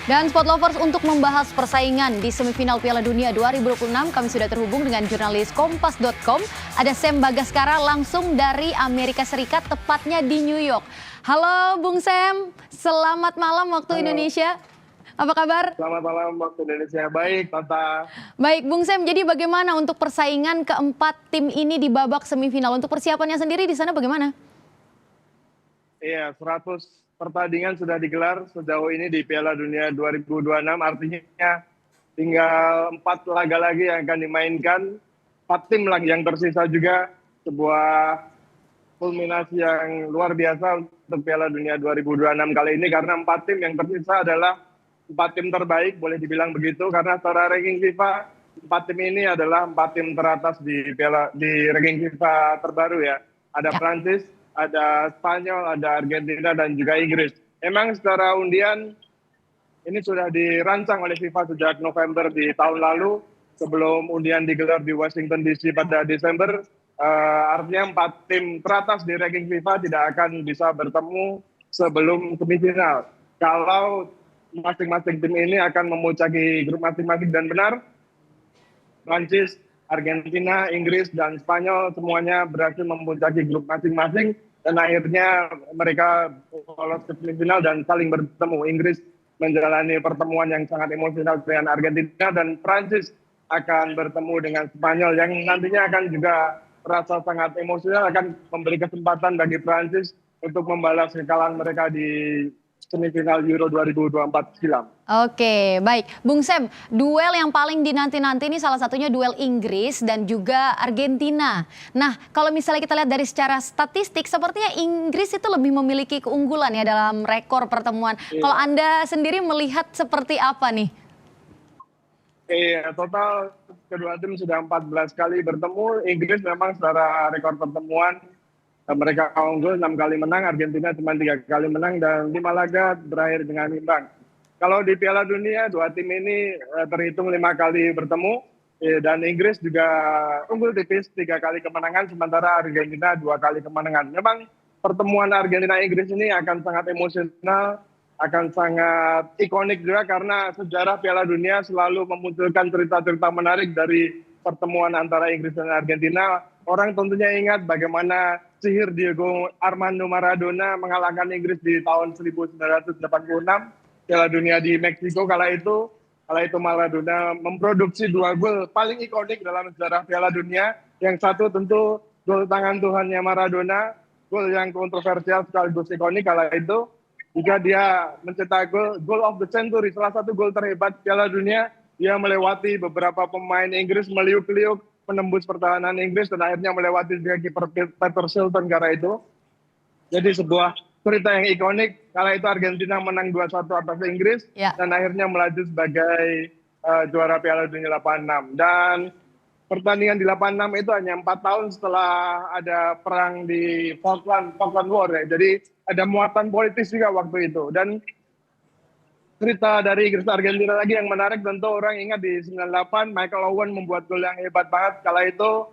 Dan Sport Lovers, untuk membahas persaingan di semifinal Piala Dunia 2026, kami sudah terhubung dengan jurnalis Kompas.com. Ada Sam Bagaskara langsung dari Amerika Serikat, tepatnya di New York. Halo Bung Sam, selamat malam waktu Indonesia. Apa kabar? Selamat malam waktu Indonesia. Baik, Tata. Baik, Bung Sam, jadi bagaimana untuk persaingan keempat tim ini di babak semifinal? Untuk persiapannya sendiri di sana bagaimana? Iya, 100 pertandingan sudah digelar sejauh ini di Piala Dunia 2026. Artinya tinggal 4 laga lagi yang akan dimainkan. 4 tim lagi yang tersisa juga. Sebuah kulminasi yang luar biasa untuk Piala Dunia 2026 kali ini. Karena 4 tim yang tersisa adalah 4 tim terbaik, boleh dibilang begitu. Karena secara ranking FIFA, 4 tim ini adalah 4 tim teratas di ranking FIFA terbaru ya. Ada Prancis, ada Spanyol, ada Argentina, dan juga Inggris. Memang secara undian ini sudah dirancang oleh FIFA sejak November di tahun lalu, sebelum undian digelar di Washington DC pada Desember. Artinya 4 tim teratas di ranking FIFA tidak akan bisa bertemu sebelum semifinal. Kalau masing-masing tim ini akan memuncaki grup masing-masing, dan benar, Prancis, Argentina, Inggris, dan Spanyol semuanya berhasil memuncaki grup masing-masing. Dan akhirnya mereka lolos ke semifinal dan saling bertemu. Inggris menjalani pertemuan yang sangat emosional dengan Argentina, dan Prancis akan bertemu dengan Spanyol yang nantinya akan juga terasa sangat emosional, akan memberi kesempatan bagi Prancis untuk membalas kekalahan mereka di semifinal Euro 2024 silam. Oke, baik. Bung Sam, duel yang paling dinanti-nanti ini salah satunya duel Inggris dan juga Argentina. Nah, kalau misalnya kita lihat dari secara statistik, sepertinya Inggris itu lebih memiliki keunggulan ya dalam rekor pertemuan. Iya. Kalau Anda sendiri melihat seperti apa nih? Iya, total kedua tim sudah 14 kali bertemu. Inggris memang secara rekor pertemuan mereka unggul 6 kali menang, Argentina cuma 3 kali menang, dan 5 laga berakhir dengan imbang. Kalau di Piala Dunia, 2 tim ini terhitung 5 kali bertemu, dan Inggris juga unggul tipis 3 kali kemenangan, sementara Argentina 2 kali kemenangan. Memang pertemuan Argentina-Inggris ini akan sangat emosional, akan sangat ikonik juga, karena sejarah Piala Dunia selalu memunculkan cerita-cerita menarik dari pertemuan antara Inggris dan Argentina. Orang tentunya ingat bagaimana sihir Diego Armando Maradona mengalahkan Inggris di tahun 1986 Piala Dunia di Meksiko. Kala itu Maradona memproduksi 2 gol paling ikonik dalam sejarah Piala Dunia. Yang satu tentu gol tangan Tuhannya Maradona, gol yang kontroversial sekaligus ikonik kala itu. Juga dia mencetak gol of the century, salah satu gol terhebat Piala Dunia. Dia melewati beberapa pemain Inggris, meliuk-liuk, menembus pertahanan Inggris, dan akhirnya melewati juga kiper Peter Shilton kala itu. Jadi sebuah cerita yang ikonik. Kala itu Argentina menang 2-1 atas Inggris, dan akhirnya melaju sebagai juara Piala Dunia 86. Dan pertandingan di 86 itu hanya 4 tahun setelah ada perang di Falkland War ya. Jadi ada muatan politis juga waktu itu. Dan cerita dari Inggris Argentina lagi yang menarik, tentu orang ingat di 98 Michael Owen membuat gol yang hebat banget. Kala itu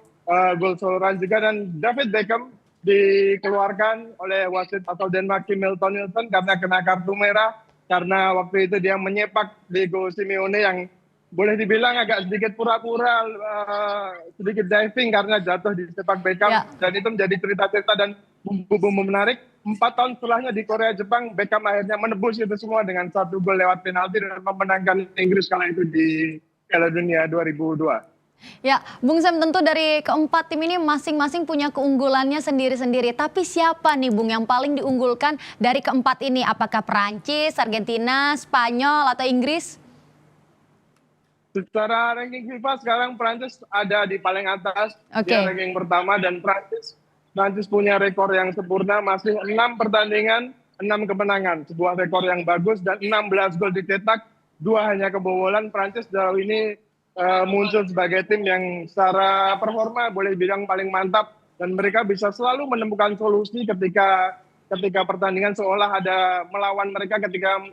gol soloran juga, dan David Beckham dikeluarkan oleh wasit asal Denmark Milton Nielsen karena kena kartu merah, karena waktu itu dia menyepak Diego Simeone yang boleh dibilang agak sedikit pura-pura, sedikit diving karena jatuh di sepak Beckham. Dan itu menjadi cerita-cerita dan bumbu-bumbu menarik. 4 tahun setelahnya di Korea Jepang, Beckham akhirnya menebus itu semua dengan 1 gol lewat penalti dan memenangkan Inggris kala itu di Piala Dunia 2002. Ya, Bung Sam, tentu dari keempat tim ini masing-masing punya keunggulannya sendiri-sendiri. Tapi siapa nih Bung yang paling diunggulkan dari keempat ini? Apakah Prancis, Argentina, Spanyol, atau Inggris? Secara ranking FIFA sekarang Prancis ada di paling atas, di ranking pertama, dan Prancis punya rekor yang sempurna, masih 6 pertandingan, 6 kemenangan. Sebuah rekor yang bagus, dan 16 gol dicetak, 2 hanya kebobolan. Prancis sejauh ini muncul sebagai tim yang secara performa boleh bilang paling mantap, dan mereka bisa selalu menemukan solusi ketika pertandingan seolah ada melawan mereka.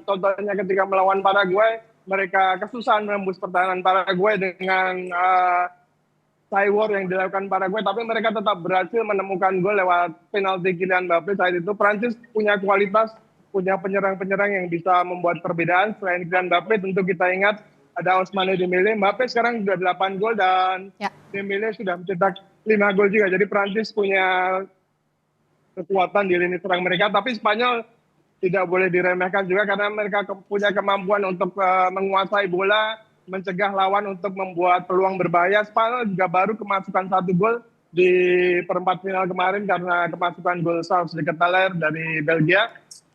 Contohnya ketika melawan Paraguay, mereka kesusahan menembus pertahanan Paraguay dengan tie war yang dilakukan Paraguay, tapi mereka tetap berhasil menemukan gol lewat penalti Kylian Mbappe. Saat itu Prancis punya kualitas punya penyerang-penyerang yang bisa membuat perbedaan. Selain Kylian Mbappe, tentu kita ingat ada Ousmane Dembele. Mbappe sekarang sudah 8 gol dan Ya. Dembele sudah mencetak 5 gol juga. Jadi Prancis punya kekuatan di lini serang mereka, tapi Spanyol tidak boleh diremehkan juga karena mereka punya kemampuan untuk menguasai bola, mencegah lawan untuk membuat peluang berbahaya. Spanyol juga baru kemasukan 1 gol di perempat final kemarin karena kemasukan gol Charles de Ketelaere dari Belgia.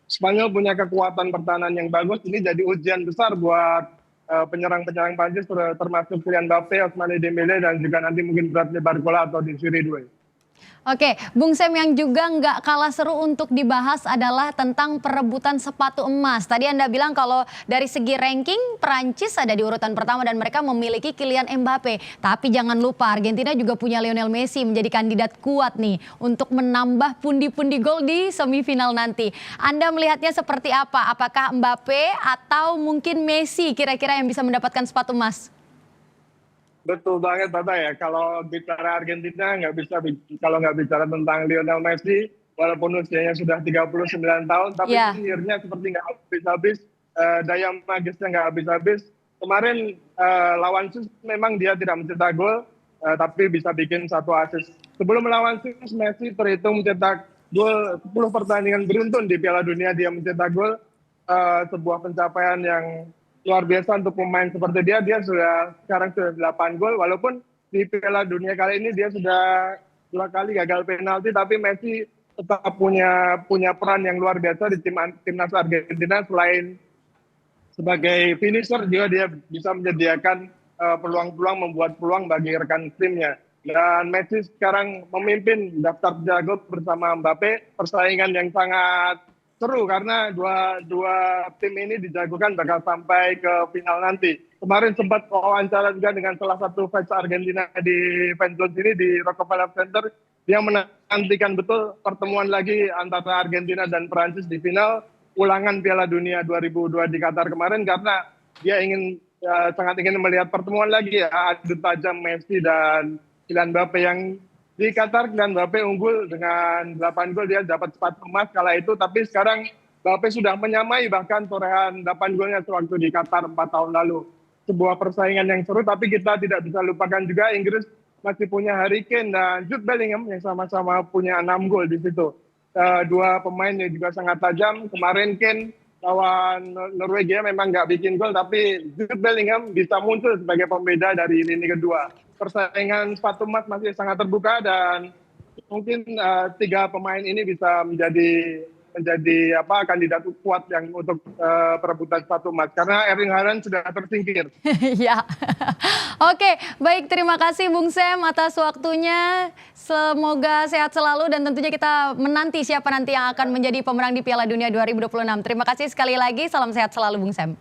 Spanyol punya kekuatan pertahanan yang bagus. Ini jadi ujian besar buat penyerang-penyerang Prancis termasuk Kylian Mbappe, Ousmane Dembele dan juga nanti mungkin Bradley Barcola atau Desiree Doué. Oke, Bung Sam, yang juga nggak kalah seru untuk dibahas adalah tentang perebutan sepatu emas. Tadi Anda bilang kalau dari segi ranking Prancis ada di urutan pertama dan mereka memiliki Kylian Mbappe. Tapi jangan lupa Argentina juga punya Lionel Messi menjadi kandidat kuat nih untuk menambah pundi-pundi gol di semifinal nanti. Anda melihatnya seperti apa? Apakah Mbappe atau mungkin Messi kira-kira yang bisa mendapatkan sepatu emas? Betul banget Tata ya, kalau bicara Argentina kalau nggak bicara tentang Lionel Messi, walaupun usianya sudah 39 tahun, tapi sihirnya seperti nggak habis-habis, daya magisnya nggak habis-habis. Kemarin lawan Swiss memang dia tidak mencetak gol, tapi bisa bikin 1 assist. Sebelum melawan Swiss, Messi terhitung mencetak gol 10 pertandingan beruntun di Piala Dunia dia mencetak gol, sebuah pencapaian yang luar biasa untuk pemain seperti dia. Dia sekarang sudah 8 gol, walaupun di Piala Dunia kali ini dia sudah 2 kali gagal penalti, tapi Messi tetap punya peran yang luar biasa di timnas Argentina. Selain sebagai finisher juga dia bisa menyediakan peluang-peluang, membuat peluang bagi rekan timnya. Dan Messi sekarang memimpin daftar jago bersama Mbappe, persaingan yang sangat seru karena dua tim ini dijagokan bakal sampai ke final nanti. Kemarin sempat wawancara juga dengan salah satu fans Argentina di fanzone sini di Rockefeller Center. Dia menantikan betul pertemuan lagi antara Argentina dan Prancis di final ulangan Piala Dunia 2002 di Qatar kemarin karena dia sangat ingin melihat pertemuan lagi ya, adu tajam Messi dan Kylian Mbappe. Yang di Qatar Kylian Mbappe unggul dengan 8 gol, dia dapat sepatu emas kala itu, tapi sekarang Mbappe sudah menyamai bahkan torehan 8 golnya sewaktu di Qatar 4 tahun lalu. Sebuah persaingan yang seru, tapi kita tidak bisa lupakan juga Inggris masih punya Harry Kane dan Jude Bellingham yang sama-sama punya 6 gol di situ. Dua pemain yang juga sangat tajam. Kemarin Kane lawan Norwegia memang nggak bikin gol, tapi Jude Bellingham bisa muncul sebagai pembeda dari lini kedua. Persaingan sepatu emas masih sangat terbuka dan mungkin 3 pemain ini bisa menjadi kandidat kuat yang untuk perebutan sepatu emas karena Erling Haaland sudah tersingkir. Ya, oke, baik, terima kasih Bung Sam atas waktunya. Semoga sehat selalu dan tentunya kita menanti siapa nanti yang akan menjadi pemenang di Piala Dunia 2026. Terima kasih sekali lagi, salam sehat selalu Bung Sam.